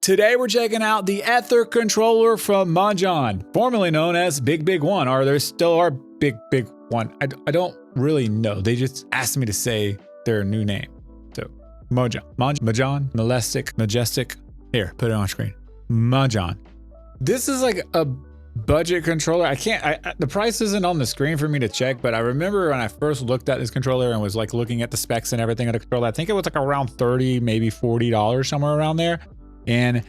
Today we're checking out the Aether controller from MONJON, formerly known as BigBigWon, or there still are BigBigWon. I don't really know. They just asked me to say their new name. So MONJON, Majestic. Here, put it on screen. MONJON. This is like a budget controller. The price isn't on the screen for me to check, but I remember when I first looked at this controller and was like looking at the specs and everything of the controller, I think it was like around $30, maybe $40, somewhere around there. And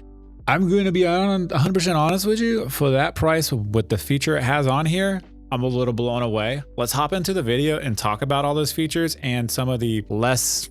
I'm going to be 100% honest with you, for that price, with the feature it has on here, I'm a little blown away. Let's hop into the video and talk about all those features and some of the less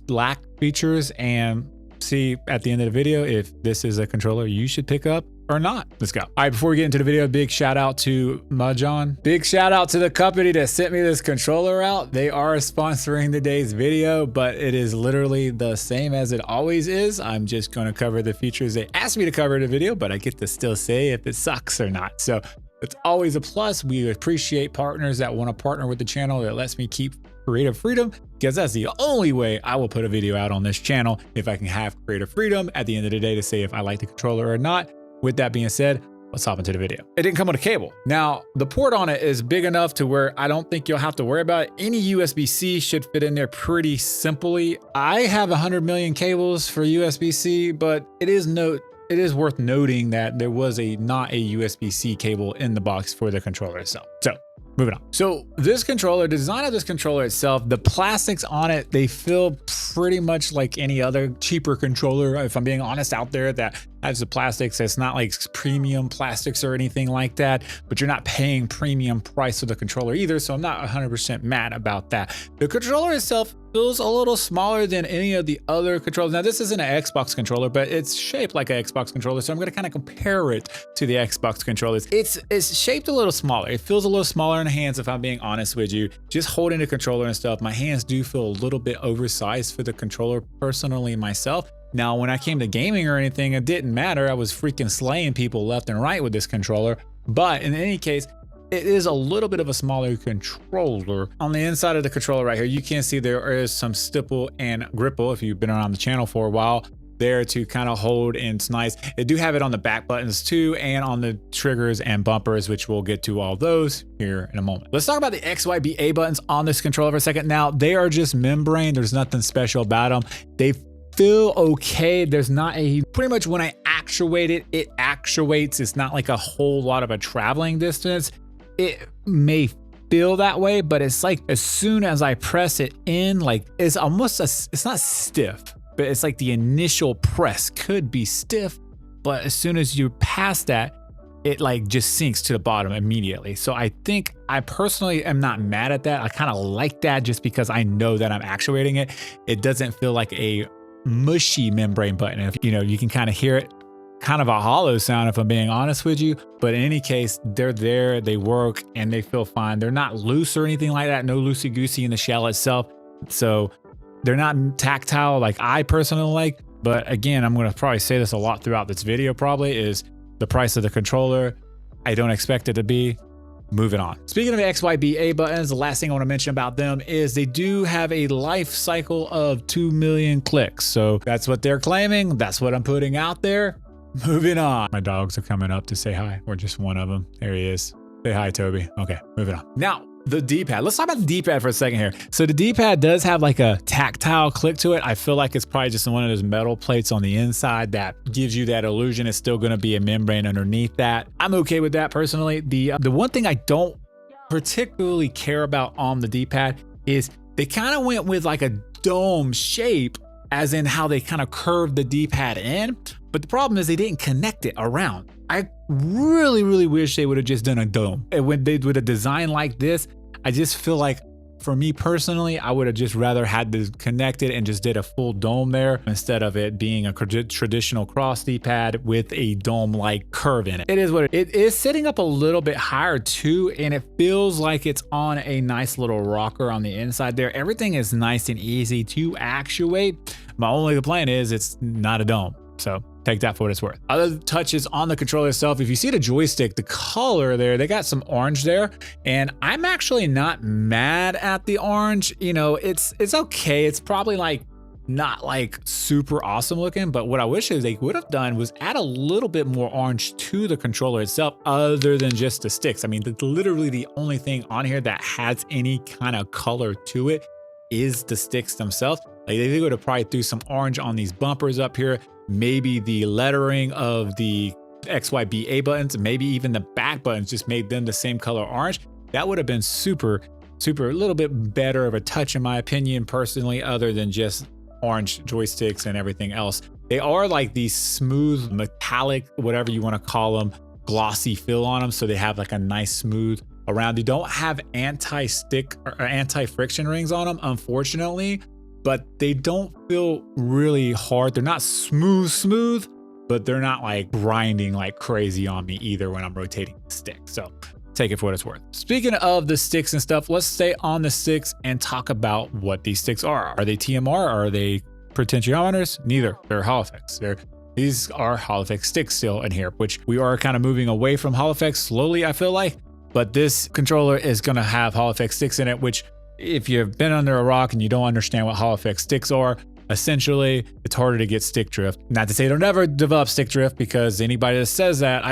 lack features, and see at the end of the video if this is a controller you should pick up or not. Let's go. All right, before we get into the video, big shout out to MONJON. Big shout out to the company that sent me this controller out. They are sponsoring today's video, but it is literally the same as it always is. I'm just going to cover the features they asked me to cover in the video, but I get to still say if it sucks or not. So it's always a plus. We appreciate partners that want to partner with the channel that lets me keep creative freedom, because that's the only way I will put a video out on this channel, if I can have creative freedom at the end of the day to say if I like the controller or not. With that being said, let's hop into the video. It didn't come with a cable. Now, the port on it is big enough to where I don't think you'll have to worry about it. Any USB-C should fit in there pretty simply. I have 100 million cables for USB-C, but it is worth noting that there was not a USB-C cable in the box for the controller itself. So moving on. So this controller, the design of this controller itself, the plastics on it, they feel pretty much like any other cheaper controller, if I'm being honest, out there that has the plastics. It's not like premium plastics or anything like that, but you're not paying premium price for the controller either. So I'm not 100% mad about that. The controller itself feels a little smaller than any of the other controllers. Now, this isn't an Xbox controller, but it's shaped like an Xbox controller. So I'm going to kind of compare it to the Xbox controllers. It's shaped a little smaller. It feels a little smaller in the hands, if I'm being honest with you. Just holding the controller and stuff, my hands do feel a little bit oversized for the controller personally myself. Now, when I came to gaming or anything, it didn't matter. I was freaking slaying people left and right with this controller. But in any case, it is a little bit of a smaller controller. On the inside of the controller right here, you can see there is some stipple and gripple, if you've been around the channel for a while, there to kind of hold, and it's nice. They do have it on the back buttons too, and on the triggers and bumpers, which we'll get to all those here in a moment. Let's talk about the XYBA buttons on this controller for a second. Now, they are just membrane. There's nothing special about them. They feel okay. There's not pretty much when I actuate it, it actuates. It's not like a whole lot of a traveling distance. It may feel that way, but it's like as soon as I press it in, like it's almost it's not stiff, but it's like the initial press could be stiff, but as soon as you pass that, it like just sinks to the bottom immediately. So I think I personally am not mad at that. I kind of like that just because I know that I'm actuating it. It doesn't feel like a mushy membrane button. If you can kind of hear it, kind of a hollow sound, if I'm being honest with you. But in any case, they're there, they work, and they feel fine. They're not loose or anything like that. No loosey-goosey in the shell itself. So they're not tactile like I personally like. But again, I'm going to probably say this a lot throughout this video, probably, is the price of the controller. I don't expect it to be. Moving on. Speaking of XYBA buttons, the last thing I want to mention about them is they do have a life cycle of 2 million clicks. So that's what they're claiming. That's what I'm putting out there. Moving on. My dogs are coming up to say hi, or just one of them. There he is. Say hi, Toby. Okay, moving on. Now, the D-pad. Let's talk about the D-pad for a second here. So the D-pad does have like a tactile click to it. I feel like it's probably just one of those metal plates on the inside that gives you that illusion it's still going to be a membrane underneath that. I'm okay with that personally. The one thing I don't particularly care about on the D-pad is they kind of went with like a dome shape, as in how they kind of curved the D-pad in. But the problem is they didn't connect it around. I really, really wish they would have just done a dome. And when they would have designed like this, I just feel like, for me personally, I would have just rather had this connected and just did a full dome there instead of it being a traditional cross D-pad with a dome-like curve in it. It is what it is. Sitting up a little bit higher too, and it feels like it's on a nice little rocker on the inside there. Everything is nice and easy to actuate. My only complaint is it's not a dome. So take that for what it's worth. Other touches on the controller itself, if you see the joystick, the color there, they got some orange there, and I'm actually not mad at the orange. It's okay. It's probably like not like super awesome looking, but what I wish is they would have done was add a little bit more orange to the controller itself other than just the sticks. I mean, literally the only thing on here that has any kind of color to it is the sticks themselves. Like they would have probably threw some orange on these bumpers up here, maybe the lettering of the XYBA buttons, maybe even the back buttons, just made them the same color orange. That would have been super, a little bit better of a touch in my opinion personally, other than just orange joysticks and everything else. They are like these smooth, metallic, whatever you want to call them, glossy feel on them. So they have like a nice smooth around. They don't have anti-stick or anti-friction rings on them, unfortunately, but they don't feel really hard. They're not smooth, but they're not like grinding like crazy on me either when I'm rotating the stick. So take it for what it's worth. Speaking of the sticks and stuff, let's stay on the sticks and talk about what these sticks are. Are they TMR? Are they potentiometers? Neither. They're Hall effects. These are Hall effect sticks still in here, which we are kind of moving away from Hall effects slowly, I feel like. But this controller is going to have Hall effect sticks in it, which if you've been under a rock and you don't understand what Hall effect sticks are, essentially it's harder to get stick drift. Not to say they'll never develop stick drift, because anybody that says that,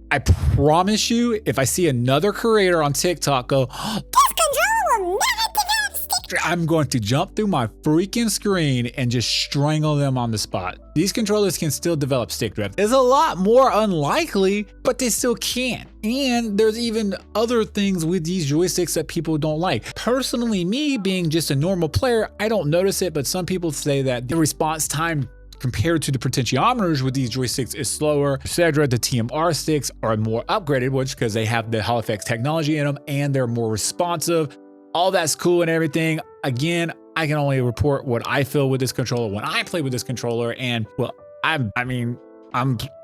I promise you, if I see another creator on TikTok go, this controller will never develop stick drift, I'm going to jump through my freaking screen and just strangle them on the spot. These controllers can still develop stick drift. It's a lot more unlikely, but they still can. And there's even other things with these joysticks that people don't like. Personally, me being just a normal player, I don't notice it, but some people say that the response time compared to the potentiometers with these joysticks is slower, etc. The TMR sticks are more upgraded, which because they have the Hall effects technology in them and they're more responsive. All that's cool and everything. Again, I can only report what I feel with this controller when I play with this controller. And well, I'm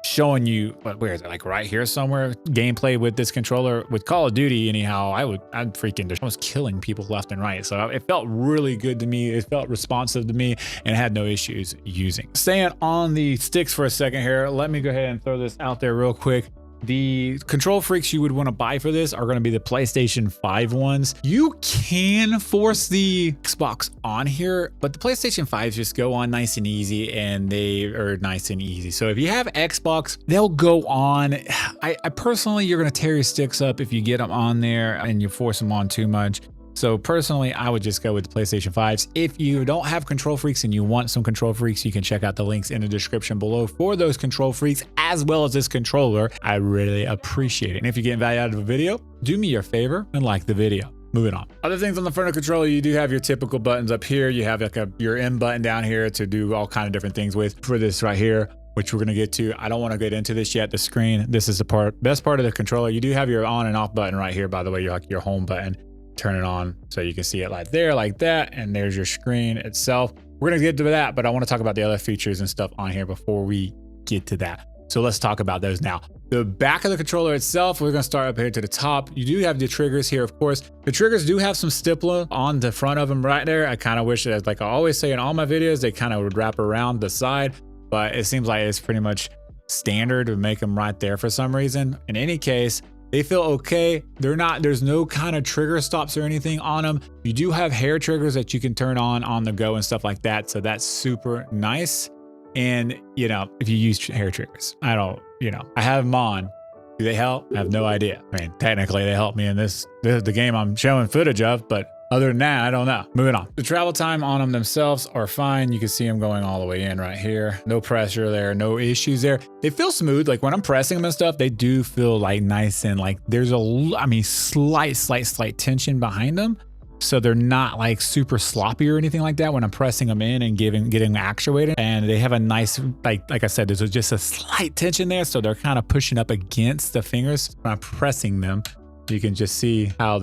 showing you, where is it? Like right here somewhere, gameplay with this controller with Call of Duty. Anyhow, I was killing people left and right. So it felt really good to me. It felt responsive to me and had no issues using. Staying on the sticks for a second here, let me go ahead and throw this out there real quick. The control freaks you would want to buy for this are going to be the PlayStation 5 ones. You can force the Xbox on here, but the PlayStation 5s just go on nice and easy, and they are nice and easy. So if you have Xbox, they'll go on. I personally, you're going to tear your sticks up if you get them on there and you force them on too much. So personally, I would just go with the PlayStation 5s. If you don't have control freaks and you want some control freaks, you can check out the links in the description below for those control freaks, as well as this controller. I really appreciate it. And if you're getting value out of the video, do me a favor and like the video. Moving on. Other things on the front of the controller, you do have your typical buttons up here. You have like your M button down here to do all kind of different things with. For this right here, which we're going to get to, I don't want to get into this yet. The screen, this is the best part of the controller. You do have your on and off button right here, by the way, your home button. Turn it on so you can see it like there, like that, and there's your screen itself. We're gonna get to that, but I want to talk about the other features and stuff on here before we get to that. So let's talk about those now. The back of the controller itself, we're gonna start up here to the top. You do have the triggers here, of course. The triggers do have some stipula on the front of them right there. I kind of wish that, like I always say in all my videos, they kind of would wrap around the side, but it seems like it's pretty much standard to make them right there for some reason. In any case, they feel okay. There's no kind of trigger stops or anything on them. You do have hair triggers that you can turn on the go and stuff like that. So that's super nice. And if you use hair triggers, I have them on. Do they help? I have no idea. I mean, technically they help me in the game I'm showing footage of, but other than that, I don't know. Moving on. The travel time on them themselves are fine. You can see them going all the way in right here. No pressure there, no issues there. They feel smooth. Like when I'm pressing them and stuff, they do feel like nice and like there's slight tension behind them. So they're not like super sloppy or anything like that when I'm pressing them in and getting actuated. And they have a nice, like I said, there's just a slight tension there. So they're kind of pushing up against the fingers when I'm pressing them. You can just see how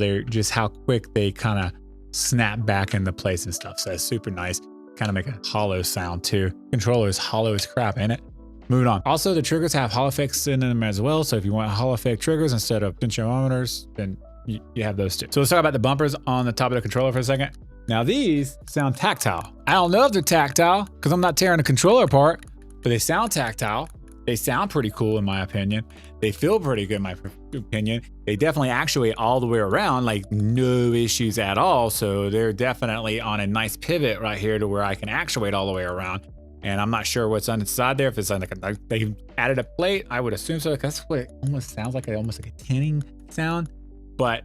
how quick they kind of snap back into place and stuff. So that's super nice. Kind of make a hollow sound too. Controller is hollow as crap, ain't it? Moving on. Also, the triggers have Hall effects in them as well. So if you want Hall effect triggers instead of potentiometers, then you have those too. So let's talk about the bumpers on the top of the controller for a second. Now these sound tactile. I don't know if they're tactile because I'm not tearing the controller apart, but they sound tactile. They sound pretty cool in my opinion. They feel pretty good in my opinion. They definitely actuate all the way around, like no issues at all. So they're definitely on a nice pivot right here to where I can actuate all the way around. And I'm not sure what's on the side there. If it's on like they added a plate, I would assume so. That's what it almost sounds like, almost like a tinning sound. But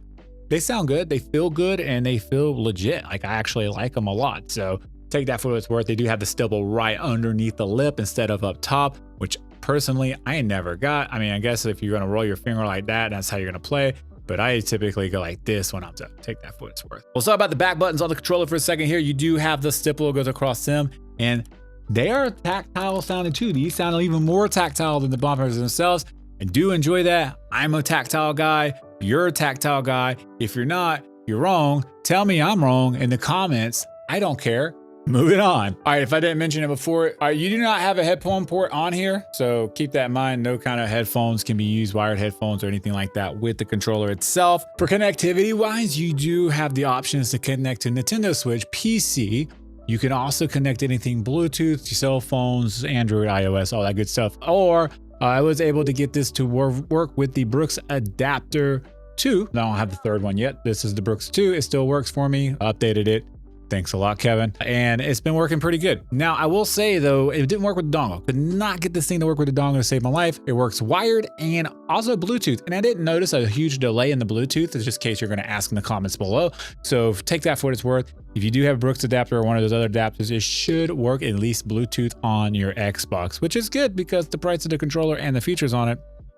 they sound good, they feel good, and they feel legit. Like I actually like them a lot. So take that for what it's worth. They do have the stipple right underneath the lip instead of up top, which personally I never got. I mean, I guess if you're gonna roll your finger like that, that's how you're gonna play. But I typically go like this when I'm done. Take that for what it's worth. We'll talk about the back buttons on the controller for a second here. You do have the stipple goes across them, and they are tactile sounding too. These sound even more tactile than the bumpers themselves. I do enjoy that. I'm a tactile guy. You're a tactile guy. If you're not, you're wrong. Tell me I'm wrong in the comments. I don't care. Moving on. All right, if I didn't mention it before, you do not have a headphone port on here. So keep that in mind. No kind of headphones can be used, wired headphones or anything like that with the controller itself. For connectivity wise, you do have the options to connect to Nintendo Switch, PC. You can also connect anything Bluetooth, your cell phones, Android, iOS, all that good stuff. Or I was able to get this to work with the Brooks Adapter 2. I don't have the third one yet. This is the Brooks 2. It still works for me. Updated it. Thanks a lot, Kevin. And it's been working pretty good. Now, I will say though, it didn't work with the dongle. Could not get this thing to work with the dongle to save my life. It works wired and also Bluetooth. And I didn't notice a huge delay in the Bluetooth. It's just in case you're gonna ask in the comments below. So take that for what it's worth. If you do have a Brooks adapter or one of those other adapters, it should work at least Bluetooth on your Xbox, which is good because the price of the controller and the features on it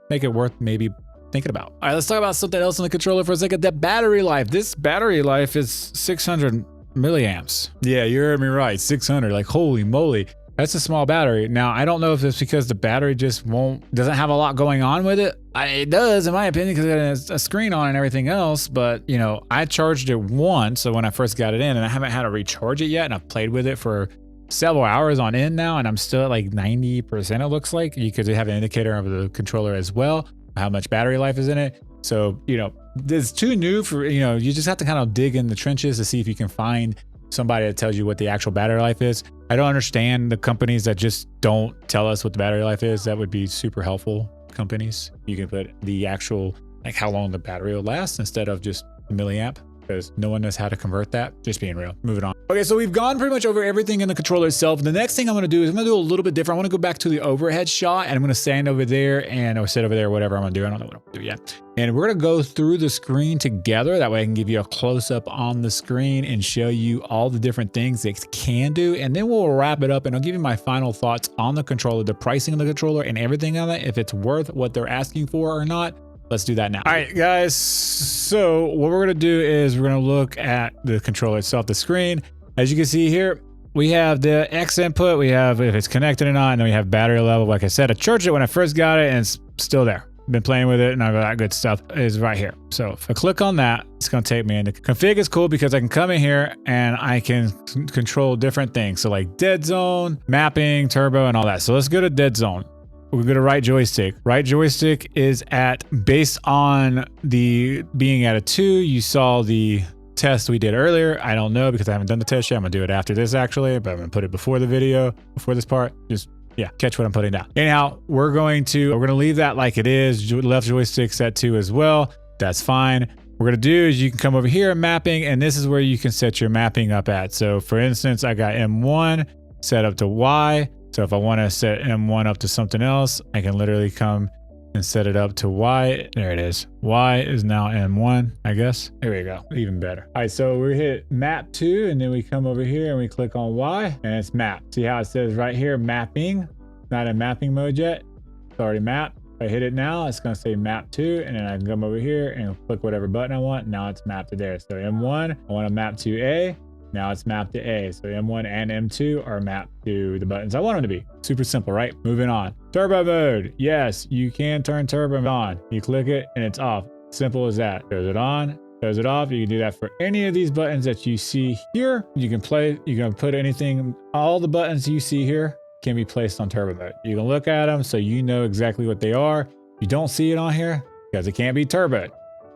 make it worth maybe thinking about. All right, let's talk about something else on the controller for a second. The battery life. This battery life is 600 milliamps. Yeah, you heard me right. 600. Like, holy moly. That's a small battery. Now, I don't know if it's because the battery just doesn't have a lot going on with it. It does, in my opinion, because it has a screen on and everything else. But, you know, I charged it once. So when I first got it in, and I haven't had to recharge it yet. And I've played with it for several hours on end now. And I'm still at like 90%, it looks like. You could have an indicator of the controller as well, how much battery life is in it. So, you know, it's too new for, you know, you just have to kind of dig in the trenches to see if you can find somebody that tells you what the actual battery life is. I don't understand the companies that just don't tell us what the battery life is. That would be super helpful, companies. You can put the actual, like how long the battery will last instead of just milliamp, because no one knows how to convert that. Just being real. Moving on. Okay, so we've gone pretty much over everything in the controller itself. The next thing I'm gonna do is I'm gonna do a little bit different. I wanna go back to the overhead shot, and I'm gonna stand over there or sit over there, whatever I'm gonna do. I don't know what I'm gonna do yet. And we're gonna go through the screen together. That way I can give you a close up on the screen and show you all the different things it can do. And then we'll wrap it up and I'll give you my final thoughts on the controller, the pricing of the controller and everything on it, if it's worth what they're asking for or not. Let's do that now. All right, guys. So what we're gonna do is we're gonna look at the controller itself, the screen. As you can see here, we have the X input, we have if it's connected or not, and then we have battery level. Like I said, I charged it when I first got it and it's still there. Been playing with it and all that good stuff is right here. So if I click on that, it's gonna take me into config. Is cool because I can come in here and I can control different things. So like dead zone, mapping, turbo, and all that. So let's go to dead zone. We're going to right joystick. Right joystick is at, based on the being at a 2, you saw the test we did earlier. I don't know because I haven't done the test yet. I'm gonna do it after this actually, but I'm gonna put it before the video, before this part. Just, yeah, catch what I'm putting down. Anyhow, we're gonna leave that like it is. Left joystick set to as well. That's fine. What we're gonna do is you can come over here, mapping, and this is where you can set your mapping up at. So for instance, I got M1 set up to Y. So if I want to set M1 up to something else, I can literally come and set it up to Y. There it is. Y is now M1, I guess. There we go. Even better. All right, so we hit map 2 and then we come over here and we click on Y and it's map. See how it says right here, mapping. Not in mapping mode yet. It's already mapped. If I hit it now, it's going to say map 2 and then I can come over here and click whatever button I want. Now it's mapped to there. So M1, I want to map to A. Now it's mapped to A. So M1 and M2 are mapped to the buttons I want them to be. Super simple, right? Moving on. Turbo mode. Yes, you can turn turbo on. You click it and it's off. Simple as that. Shows it on, shows it off. You can do that for any of these buttons that you see here. You can put anything, all the buttons you see here can be placed on turbo mode. You can look at them so you know exactly what they are. You don't see it on here because it can't be turbo.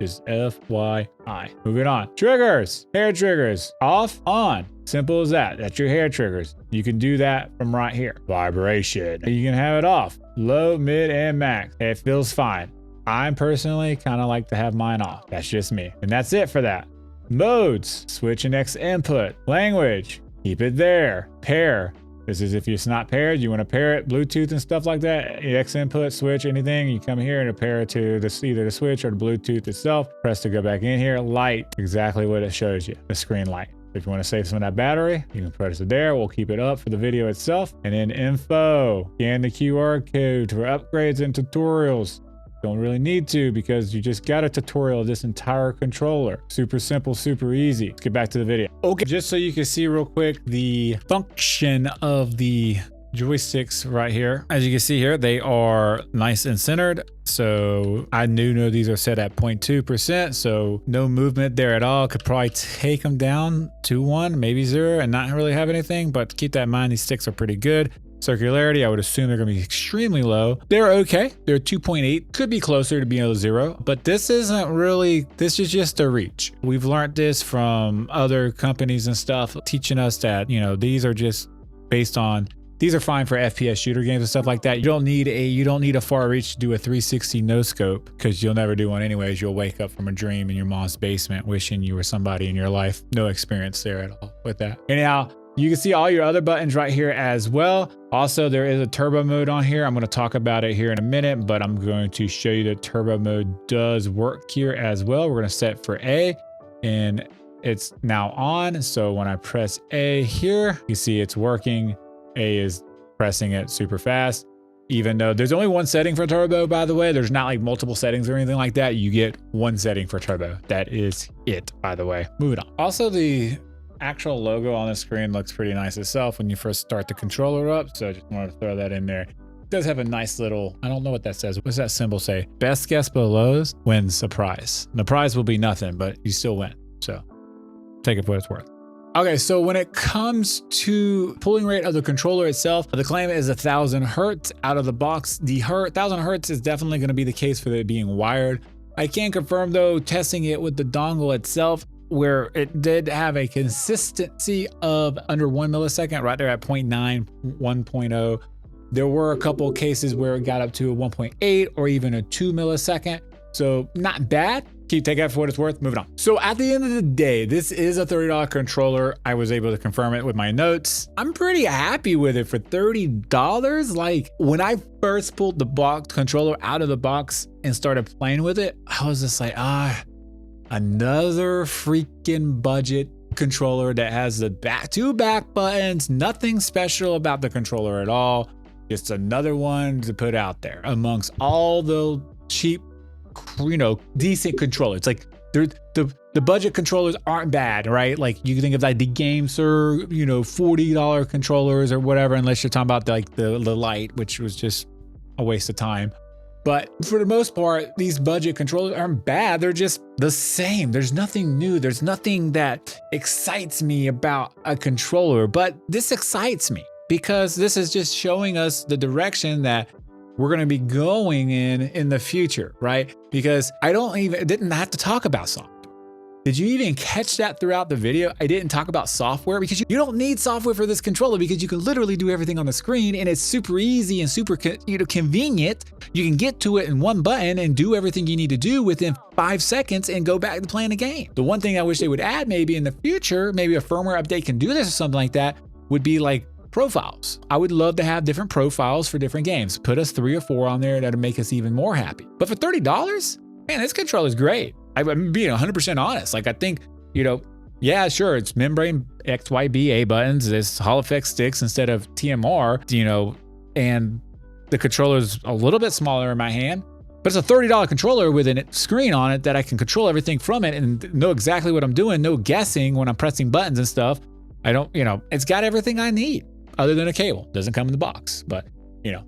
Just FYI. Moving on. Triggers. Hair triggers. Off, on. Simple as that. That's your hair triggers. You can do that from right here. Vibration. You can have it off. Low, mid, and max. It feels fine. I personally kind of like to have mine off. That's just me. And that's it for that. Modes. Switch and X input. Language. Keep it there. Pair. This is if it's not paired, you want to pair it, Bluetooth and stuff like that. X input, switch, anything, you come here and pair it to this, either the switch or the Bluetooth itself. Press to go back in here. Light, exactly what it shows you, the screen light. If you want to save some of that battery, you can press it there. We'll keep it up for the video itself. And then info, scan the QR code for upgrades and tutorials. Don't really need to because you just got a tutorial of this entire controller. Super simple, super easy. Let's get back to the video. Okay, just so you can see real quick the function of the joysticks right here. As you can see here, they are nice and centered. So I do know these are set at 0.2%, so no movement there at all. Could probably take them down to 1, maybe 0, and not really have anything, but keep that in mind, these sticks are pretty good. Circularity, I would assume they're gonna be extremely low. They're okay, they're 2.8, could be closer to being a 0, but this isn't really, this is just a reach. We've learned this from other companies and stuff, teaching us that, you know, these are just based on, these are fine for FPS shooter games and stuff like that. You don't need a far reach to do a 360 no scope because you'll never do one anyways. You'll wake up from a dream in your mom's basement wishing you were somebody in your life. No experience there at all with that. Anyhow, you can see all your other buttons right here as well. Also, there is a turbo mode on here. I'm going to talk about it here in a minute, but I'm going to show you that turbo mode does work here as well. We're going to set for A and it's now on. So when I press A here, you see it's working. A is pressing it super fast. Even though there's only one setting for turbo, by the way, there's not like multiple settings or anything like that. You get one setting for turbo. That is it, by the way. Moving on. Also, the actual logo on the screen looks pretty nice itself when you first start the controller up. So I just wanted to throw that in there. It does have a nice little, I don't know what that says. What's that symbol say? Best guess below wins a prize. The prize will be nothing, but you still win. So take it for what it's worth. Okay, so when it comes to pulling rate of the controller itself, the claim is 1000 hertz out of the box. The 1000 hertz is definitely going to be the case for it being wired. I can confirm though, testing it with the dongle itself, where it did have a consistency of under 1 millisecond, right there at 0.9, 1.0. There were a couple of cases where it got up to a 1.8 or even a 2 millisecond. So not bad. Keep taking it for what it's worth. Moving on. So at the end of the day, this is a $30 controller. I was able to confirm it with my notes. I'm pretty happy with it for $30. Like when I first pulled the box controller out of the box and started playing with it, I was just like, another freaking budget controller that has the two back buttons. Nothing special about the controller at all. Just another one to put out there amongst all the cheap, you know, decent controllers. It's like the budget controllers aren't bad, right? Like you can think of like the GameSir, you know, $40 controllers or whatever, unless you're talking about like the Lite, which was just a waste of time. But for the most part, these budget controllers aren't bad. They're just the same. There's nothing new. There's nothing that excites me about a controller, but this excites me because this is just showing us the direction that we're going to be going in the future, right? Because I didn't have to talk about software. Did you even catch that throughout the video? I didn't talk about software because you don't need software for this controller because you can literally do everything on the screen and it's super easy and super convenient. You can get to it in one button and do everything you need to do within 5 seconds and go back to playing a game. The one thing I wish they would add maybe in the future, maybe a firmware update can do this or something like that, would be like profiles. I would love to have different profiles for different games. Put us 3 or 4 on there that'll make us even more happy. But for $30, man, this controller is great. I'm being 100% honest. Like I think, you know, yeah, sure, it's membrane XYBA buttons, this Hall effect sticks instead of TMR, you know, and the controller's a little bit smaller in my hand, but it's a $30 controller with a screen on it that I can control everything from it and know exactly what I'm doing, no guessing when I'm pressing buttons and stuff. I don't, you know, it's got everything I need other than a cable. Doesn't come in the box, but you know,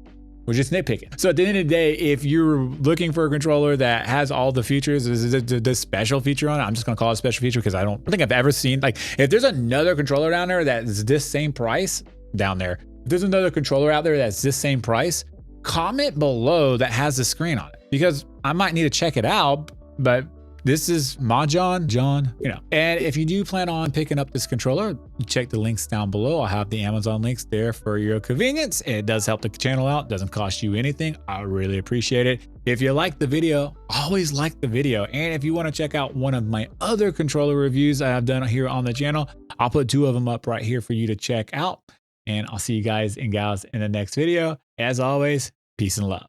we're just nitpicking. So at the end of the day, if you're looking for a controller that has all the features, this special feature on it, I'm just gonna call it a special feature because I don't think I've ever seen, like if there's another controller down there that is this same price down there, if there's another controller out there that's this same price, comment below that has the screen on it because I might need to check it out, but This is MONJON, John, you know. And if you do plan on picking up this controller, check the links down below. I'll have the Amazon links there for your convenience. It does help the channel out. Doesn't cost you anything. I really appreciate it. If you like the video, always like the video. And if you want to check out one of my other controller reviews I have done here on the channel, I'll put 2 of them up right here for you to check out. And I'll see you guys and gals in the next video. As always, peace and love.